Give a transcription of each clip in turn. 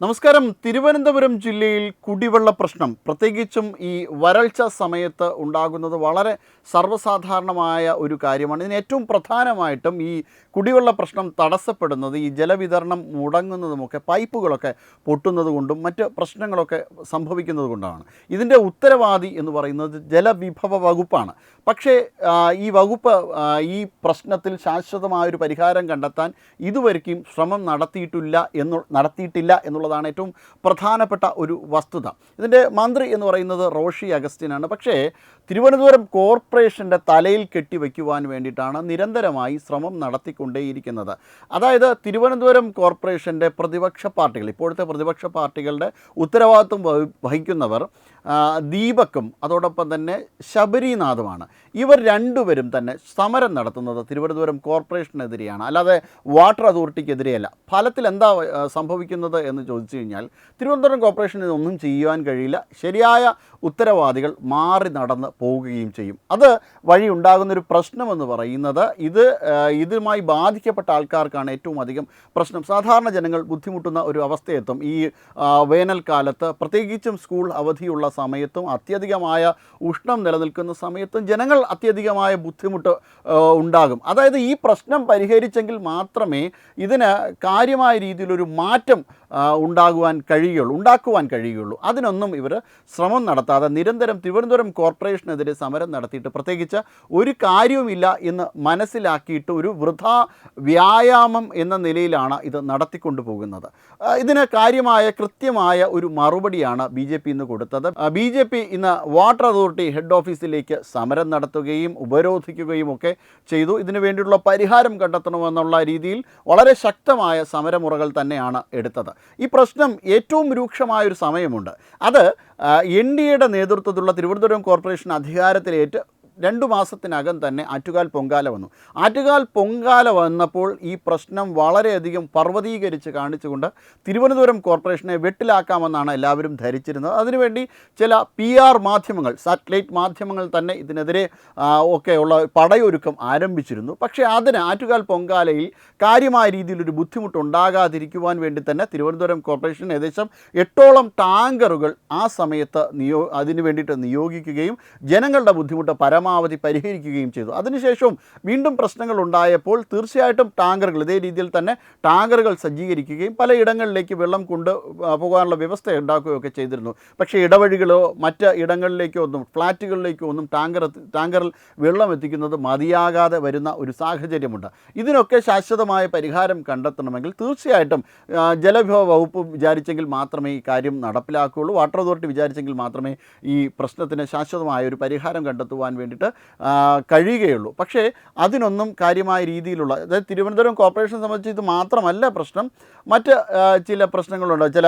നമസ്കാരം. തിരുവനന്തപുരം ജില്ലയിൽ കുടിവെള്ള പ്രശ്നം, പ്രത്യേകിച്ചും ഈ വരൾച്ച സമയത്ത് ഉണ്ടാകുന്നത് വളരെ സർവ്വസാധാരണമായ ഒരു കാര്യമാണ്. ഇതിന് ഏറ്റവും പ്രധാനമായിട്ടും ഈ കുടിവെള്ള പ്രശ്നം തടസ്സപ്പെടുന്നത് ഈ ജലവിതരണം മുടങ്ങുന്നതുമൊക്കെ പൈപ്പുകളൊക്കെ പൊട്ടുന്നത് കൊണ്ടും മറ്റ് പ്രശ്നങ്ങളൊക്കെ സംഭവിക്കുന്നത് കൊണ്ടാണ്. ഇതിൻ്റെ ഉത്തരവാദി എന്ന് പറയുന്നത് ജലവിഭവ വകുപ്പാണ്. പക്ഷേ ഈ വകുപ്പ് ഈ പ്രശ്നത്തിൽ ശാശ്വതമായൊരു പരിഹാരം കണ്ടെത്താൻ ഇതുവരെയും ശ്രമം നടത്തിയിട്ടില്ല എന്നുള്ളതാണ് ഏറ്റവും പ്രധാനപ്പെട്ട ഒരു വസ്തുത. ഇതിൻ്റെ മന്ത്രി എന്ന് പറയുന്നത് റോഷി അഗസ്റ്റിനാണ്. പക്ഷേ തിരുവനന്തപുരം കോർപ്പറേഷൻ്റെ തലയിൽ കെട്ടിവയ്ക്കുവാൻ വേണ്ടിയിട്ടാണ് നിരന്തരമായി ശ്രമം നടത്തിക്കൊണ്ടേയിരിക്കുന്നത്. അതായത് തിരുവനന്തപുരം കോർപ്പറേഷൻ്റെ പ്രതിപക്ഷ പാർട്ടികൾ, ഇപ്പോഴത്തെ പ്രതിപക്ഷ പാർട്ടികളുടെ ഉത്തരവാദിത്വം വഹിക്കുന്നവർ ദീപക്കും അതോടൊപ്പം തന്നെ ശബരിനാഥുമാണ്. ഇവർ രണ്ടുപേരും തന്നെ സമരം നടത്തുന്നത് തിരുവനന്തപുരം കോർപ്പറേഷനെതിരെയാണ്, അല്ലാതെ വാട്ടർ അതോറിറ്റിക്കെതിരെയല്ല. ഫലത്തിൽ എന്താ സംഭവിക്കുന്നത് എന്ന് ചോദിച്ചു കഴിഞ്ഞാൽ തിരുവനന്തപുരം കോർപ്പറേഷന് ഇതൊന്നും ചെയ്യുവാൻ കഴിയില്ല. ശരിയായ ഉത്തരവാദികൾ മാറി നടന്ന് പോവുകയും ചെയ്യും. അത് വഴി ഉണ്ടാകുന്നൊരു പ്രശ്നമെന്ന് പറയുന്നത് ഇതുമായി ബാധിക്കപ്പെട്ട ആൾക്കാർക്കാണ് ഏറ്റവും അധികം പ്രശ്നം. സാധാരണ ജനങ്ങൾ ബുദ്ധിമുട്ടുന്ന ഒരു അവസ്ഥയെത്തും. ഈ വേനൽക്കാലത്ത് പ്രത്യേകിച്ചും സ്കൂൾ അവധിയുള്ള സമയത്തും അത്യധികമായ ഉഷ്ണം നിലനിൽക്കുന്ന സമയത്തും ജനങ്ങൾ അത്യധികമായ ബുദ്ധിമുട്ട് ഉണ്ടാകും. അതായത് ഈ പ്രശ്നം പരിഹരിച്ചെങ്കിൽ മാത്രമേ ഇതിന് കാര്യമായ രീതിയിലൊരു മാറ്റം ഉണ്ടാക്കുവാൻ കഴിയുകയുള്ളൂ. അതിനൊന്നും ഇവർ ശ്രമം നടത്താതെ നിരന്തരം തിരുവനന്തപുരം കോർപ്പറേഷനെതിരെ സമരം നടത്തിയിട്ട് പ്രത്യേകിച്ച് ഒരു കാര്യവുമില്ല എന്ന് മനസ്സിലാക്കിയിട്ട് ഒരു വൃഥാ വ്യായാമം എന്ന നിലയിലാണ് ഇത് നടത്തിക്കൊണ്ടു പോകുന്നത്. ഇതിന് കൃത്യമായ ഒരു മറുപടിയാണ് BJP ഇന്ന് കൊടുത്തത്. BJP ഇന്ന് വാട്ടർ അതോറിറ്റി ഹെഡ് ഓഫീസിലേക്ക് സമരം നടത്തുകയും ഉപരോധിക്കുകയും ഒക്കെ ചെയ്തു. ഇതിനു വേണ്ടിയുള്ള പരിഹാരം കണ്ടെത്തണമെന്നുള്ള രീതിയിൽ വളരെ ശക്തമായ സമരമുറകൾ തന്നെയാണ് എടുത്തത്. ഈ പ്രശ്നം ഏറ്റവും രൂക്ഷമായൊരു സമയമുണ്ട്. അത് NDAയുടെ നേതൃത്വത്തിലുള്ള തിരുവനന്തപുരം കോർപ്പറേഷൻ അധികാരത്തിലേറ്റ് 2 മാസത്തിനകം തന്നെ ആറ്റുകാൽ പൊങ്കാല വന്നു. ആറ്റുകാൽ പൊങ്കാല വന്നപ്പോൾ ഈ പ്രശ്നം വളരെയധികം പർവ്വതീകരിച്ച് കാണിച്ചുകൊണ്ട് തിരുവനന്തപുരം കോർപ്പറേഷനെ വെട്ടിലാക്കാമെന്നാണ് എല്ലാവരും ധരിച്ചിരുന്നത്. അതിനുവേണ്ടി ചില PR മാധ്യമങ്ങൾ, സാറ്റലൈറ്റ് മാധ്യമങ്ങൾ തന്നെ ഇതിനെതിരെ ഒക്കെയുള്ള പടയൊരുക്കം ആരംഭിച്ചിരുന്നു. പക്ഷേ അതിന് ആറ്റുകാൽ പൊങ്കാലയിൽ കാര്യമായ രീതിയിലൊരു ബുദ്ധിമുട്ടുണ്ടാകാതിരിക്കുവാൻ വേണ്ടി തന്നെ തിരുവനന്തപുരം കോർപ്പറേഷൻ ഏകദേശം 8ഓളം ടാങ്കറുകൾ ആ സമയത്ത് അതിനു വേണ്ടിയിട്ട് നിയോഗിക്കുകയും ജനങ്ങളുടെ ബുദ്ധിമുട്ട് പരമാവധി പരിഹരിക്കുകയും ചെയ്തു. അതിനുശേഷം വീണ്ടും പ്രശ്നങ്ങൾ ഉണ്ടായപ്പോൾ തീർച്ചയായിട്ടും ടാങ്കറുകൾ ഇതേ രീതിയിൽ തന്നെ ടാങ്കറുകൾ സജ്ജീകരിക്കുകയും പലയിടങ്ങളിലേക്ക് വെള്ളം കൊണ്ട് പോകാനുള്ള വ്യവസ്ഥ ഉണ്ടാക്കുകയൊക്കെ ചെയ്തിരുന്നു. പക്ഷേ ഇടവഴികളോ മറ്റ് ഇടങ്ങളിലേക്കോ ഒന്നും ഫ്ലാറ്റുകളിലേക്കോ ഒന്നും ടാങ്കറിൽ വെള്ളം എത്തിക്കുന്നത് മതിയാകാതെ വരുന്ന ഒരു സാഹചര്യമുണ്ട്. ഇതിനൊക്കെ ശാശ്വതമായ പരിഹാരം കണ്ടെത്തണമെങ്കിൽ തീർച്ചയായിട്ടും ജലവിഭവ വകുപ്പ് വിചാരിച്ചെങ്കിൽ മാത്രമേ ഈ കാര്യം നടപ്പിലാക്കുകയുള്ളൂ. വാട്ടർ അതോറിറ്റി വിചാരിച്ചെങ്കിൽ മാത്രമേ ഈ പ്രശ്നത്തിന് ശാശ്വതമായ ഒരു പരിഹാരം കണ്ടെത്തുവാൻ വേണ്ടിയിട്ട് കഴിയുകയുള്ളൂ. പക്ഷേ അതിനൊന്നും കാര്യമായ രീതിയിലുള്ള, അതായത് തിരുവനന്തപുരം കോർപ്പറേഷനെ സംബന്ധിച്ച് ഇത് മാത്രമല്ല പ്രശ്നം, മറ്റ് ചില പ്രശ്നങ്ങളുണ്ട്. ചില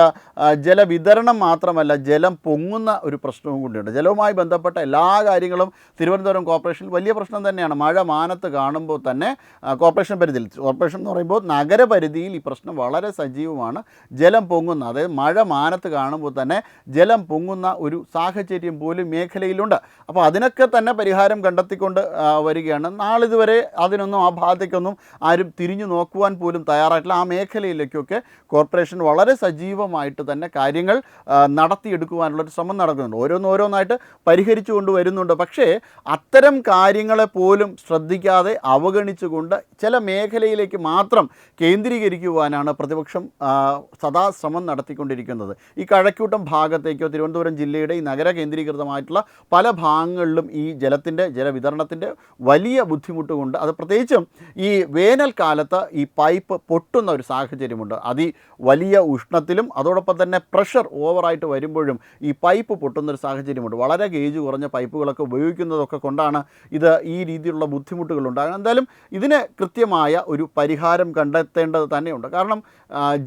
ജലവിതരണം മാത്രമല്ല, ജലം പൊങ്ങുന്ന ഒരു പ്രശ്നവും കൂടിയുണ്ട്. ജലവുമായി ബന്ധപ്പെട്ട എല്ലാ കാര്യങ്ങളും തിരുവനന്തപുരം കോർപ്പറേഷനിൽ വലിയ പ്രശ്നം തന്നെയാണ്. മഴ മാനത്ത് കാണുമ്പോൾ തന്നെ കോർപ്പറേഷൻ എന്ന് പറയുമ്പോൾ നഗരപരിധിയിൽ ഈ പ്രശ്നം വളരെ സജീവമാണ്. ജലം പൊങ്ങുന്ന, അതായത് മഴ മാനത്ത് കാണുമ്പോൾ തന്നെ ജലം പൊങ്ങുന്ന ഒരു സാഹചര്യം പോലും മേഖലയിലുണ്ട്. അപ്പോൾ അതിനൊക്കെ തന്നെ പരിഹാരം കണ്ടെത്തിക്കൊണ്ട് വരികയാണ്. നാളിതുവരെ അതിനൊന്നും, ആ ഭാഗത്തേക്കൊന്നും ആരും തിരിഞ്ഞു നോക്കുവാൻ പോലും തയ്യാറായിട്ടില്ല. ആ മേഖലയിലേക്കൊക്കെ കോർപ്പറേഷൻ വളരെ സജീവമായിട്ട് തന്നെ കാര്യങ്ങൾ നടത്തിയെടുക്കുവാനുള്ളൊരു ശ്രമം നടക്കുന്നുണ്ട്. ഓരോന്നായിട്ട് പരിഹരിച്ചു കൊണ്ട് വരുന്നുണ്ട്. പക്ഷേ അത്തരം കാര്യങ്ങളെ പോലും ശ്രദ്ധിക്കാതെ അവഗണിച്ചുകൊണ്ട് ചില മേഖലയിലേക്ക് മാത്രം കേന്ദ്രീകരിക്കുവാനാണ് പ്രതിപക്ഷം സദാ ശ്രമം നടത്തിക്കൊണ്ടിരിക്കുന്നത്. ഈ കഴക്കൂട്ടം ഭാഗത്തേക്കോ തിരുവനന്തപുരം ജില്ലയുടെ ഈ നഗര കേന്ദ്രീകൃതമായിട്ടുള്ള പല ഭാഗങ്ങളിലും ഈ ജലവിതരണത്തിൻ്റെ വലിയ ബുദ്ധിമുട്ടുകൊണ്ട്, അത് പ്രത്യേകിച്ചും ഈ വേനൽക്കാലത്ത് ഈ പൈപ്പ് പൊട്ടുന്ന ഒരു സാഹചര്യമുണ്ട്. വലിയ ഉഷ്ണത്തിലും അതോടൊപ്പം തന്നെ പ്രഷർ ഓവറായിട്ട് വരുമ്പോഴും ഈ പൈപ്പ് പൊട്ടുന്നൊരു സാഹചര്യമുണ്ട്. വളരെ ഗേജ് കുറഞ്ഞ പൈപ്പുകളൊക്കെ ഉപയോഗിക്കുന്നതൊക്കെ കൊണ്ടാണ് ഈ രീതിയിലുള്ള ബുദ്ധിമുട്ടുകൾ ഉണ്ടാകുന്നത്. എന്തായാലും ഇതിന് കൃത്യമായ ഒരു പരിഹാരം കണ്ടെത്തേണ്ടത് തന്നെയുണ്ട്. കാരണം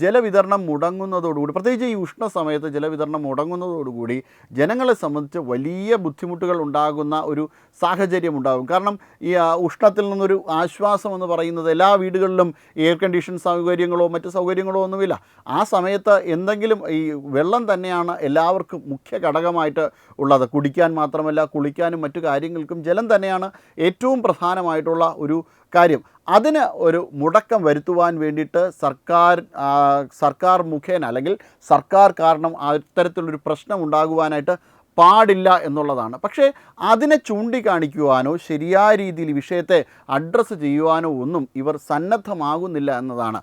ജലവിതരണം മുടങ്ങുന്നതോടുകൂടി, പ്രത്യേകിച്ച് ഈ ഉഷ്ണ സമയത്ത് ജലവിതരണം മുടങ്ങുന്നതോടുകൂടി ജനങ്ങളെ സംബന്ധിച്ച് വലിയ ബുദ്ധിമുട്ടുകൾ ഉണ്ടാകുന്ന ഒരു സാഹചര്യം ഉണ്ടാകും. കാരണം ഈ ഉഷ്ണത്തിൽ നിന്നൊരു ആശ്വാസം എന്ന് പറയുന്നത് എല്ലാ വീടുകളിലും എയർ കണ്ടീഷൻ സൗകര്യങ്ങളോ മറ്റ് സൗകര്യങ്ങളോ ഒന്നുമില്ല. ആ സമയത്ത് എന്തെങ്കിലും ഈ വെള്ളം തന്നെയാണ് എല്ലാവർക്കും മുഖ്യ ഘടകമായിട്ട് ഉള്ളത്. കുടിക്കാൻ മാത്രമല്ല, കുളിക്കാനും മറ്റു കാര്യങ്ങൾക്കും ജലം തന്നെയാണ് ഏറ്റവും പ്രധാനമായിട്ടുള്ള ഒരു കാര്യം. അതിന് ഒരു മുടക്കം വരുത്തുവാൻ വേണ്ടിയിട്ട് സർക്കാർ മുഖേന അല്ലെങ്കിൽ സർക്കാർ കാരണം അത്തരത്തിലൊരു പ്രശ്നം ഉണ്ടാകുവാനായിട്ട് പാടില്ല എന്നുള്ളതാണ്. പക്ഷേ അതിനെ ചൂണ്ടിക്കാണിക്കുവാനോ ശരിയായ രീതിയിൽ വിഷയത്തെ അഡ്രസ്സ് ചെയ്യുവാനോ ഒന്നും ഇവർ സന്നദ്ധമാകുന്നില്ല എന്നതാണ്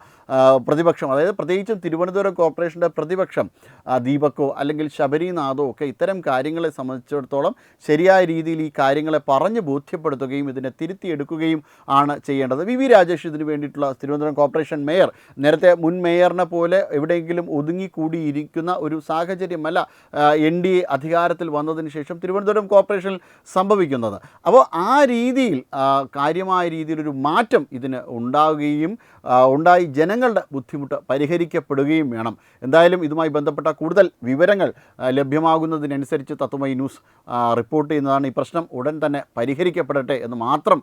പ്രതിപക്ഷം. അതായത് പ്രത്യേകിച്ചും തിരുവനന്തപുരം കോർപ്പറേഷൻ്റെ പ്രതിപക്ഷം ദീപക്കോ അല്ലെങ്കിൽ ശബരിനാഥോ ഒക്കെ ഇത്തരം കാര്യങ്ങളെ സംബന്ധിച്ചിടത്തോളം ശരിയായ രീതിയിൽ ഈ കാര്യങ്ങളെ പറഞ്ഞ് ബോധ്യപ്പെടുത്തുകയും ഇതിനെ തിരുത്തിയെടുക്കുകയും ആണ് ചെയ്യേണ്ടത്. വി രാജേഷ് ഇതിന് വേണ്ടിയിട്ടുള്ള തിരുവനന്തപുരം കോർപ്പറേഷൻ മേയർ നേരത്തെ മുൻ മേയറിനെ പോലെ എവിടെയെങ്കിലും ഒതുങ്ങിക്കൂടിയിരിക്കുന്ന ഒരു സാഹചര്യമല്ല NDA അധികാരത്തിൽ വന്നതിന് ശേഷം തിരുവനന്തപുരം കോർപ്പറേഷനിൽ സംഭവിക്കുന്നത്. അപ്പോൾ ആ രീതിയിൽ കാര്യമായ രീതിയിലൊരു മാറ്റം ഇതിന് ഉണ്ടായി ജനങ്ങളുടെ ബുദ്ധിമുട്ട് പരിഹരിക്കപ്പെടുകയും വേണം. എന്തായാലും ഇതുമായി ബന്ധപ്പെട്ട കൂടുതൽ വിവരങ്ങൾ ലഭ്യമാകുന്നതിനനുസരിച്ച് തത്വമയി ന്യൂസ് റിപ്പോർട്ട് ചെയ്യുന്നതാണ്. ഈ പ്രശ്നം ഉടൻ തന്നെ പരിഹരിക്കപ്പെടട്ടെ എന്ന് മാത്രം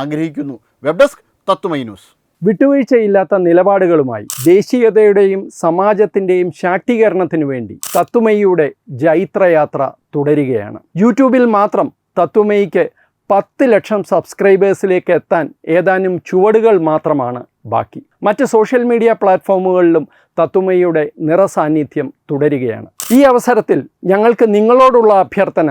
ആഗ്രഹിക്കുന്നു. Web desk Tatwamayi news. വിട്ടുവീഴ്ചയില്ലാത്ത നിലപാടുകളുമായി ദേശീയതയുടെയും സമാജത്തിൻ്റെയും ശാക്തീകരണത്തിനു വേണ്ടി തത്വമയിയുടെ ജൈത്രയാത്ര തുടരുകയാണ്. യൂട്യൂബിൽ മാത്രം തത്വമയിക്ക് 10 ലക്ഷം സബ്സ്ക്രൈബേഴ്സിലേക്ക് എത്താൻ ഏതാനും ചുവടുകൾ മാത്രമാണ് ബാക്കി. മറ്റ് സോഷ്യൽ മീഡിയ പ്ലാറ്റ്ഫോമുകളിലും തത്വമയിയുടെ നിറസാന്നിധ്യം തുടരുകയാണ്. ഈ അവസരത്തിൽ ഞങ്ങൾക്ക് നിങ്ങളോടുള്ള അഭ്യർത്ഥന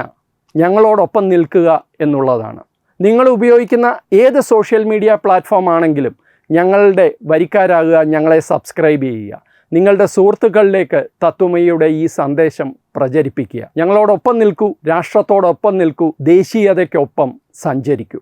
ഞങ്ങളോടൊപ്പം നിൽക്കുക എന്നുള്ളതാണ്. നിങ്ങൾ ഉപയോഗിക്കുന്ന ഏത് സോഷ്യൽ മീഡിയ പ്ലാറ്റ്ഫോം ആണെങ്കിലും ഞങ്ങളുടെ വരിക്കാരാകുക, ഞങ്ങളെ സബ്സ്ക്രൈബ് ചെയ്യുക, നിങ്ങളുടെ സുഹൃത്തുക്കളിലേക്ക് തത്വമയിയുടെ ഈ സന്ദേശം പ്രചരിപ്പിക്കുക. ഞങ്ങളോടൊപ്പം നിൽക്കൂ, രാഷ്ട്രത്തോടൊപ്പം നിൽക്കൂ, ദേശീയതയ്ക്കൊപ്പം സഞ്ചരിക്കൂ.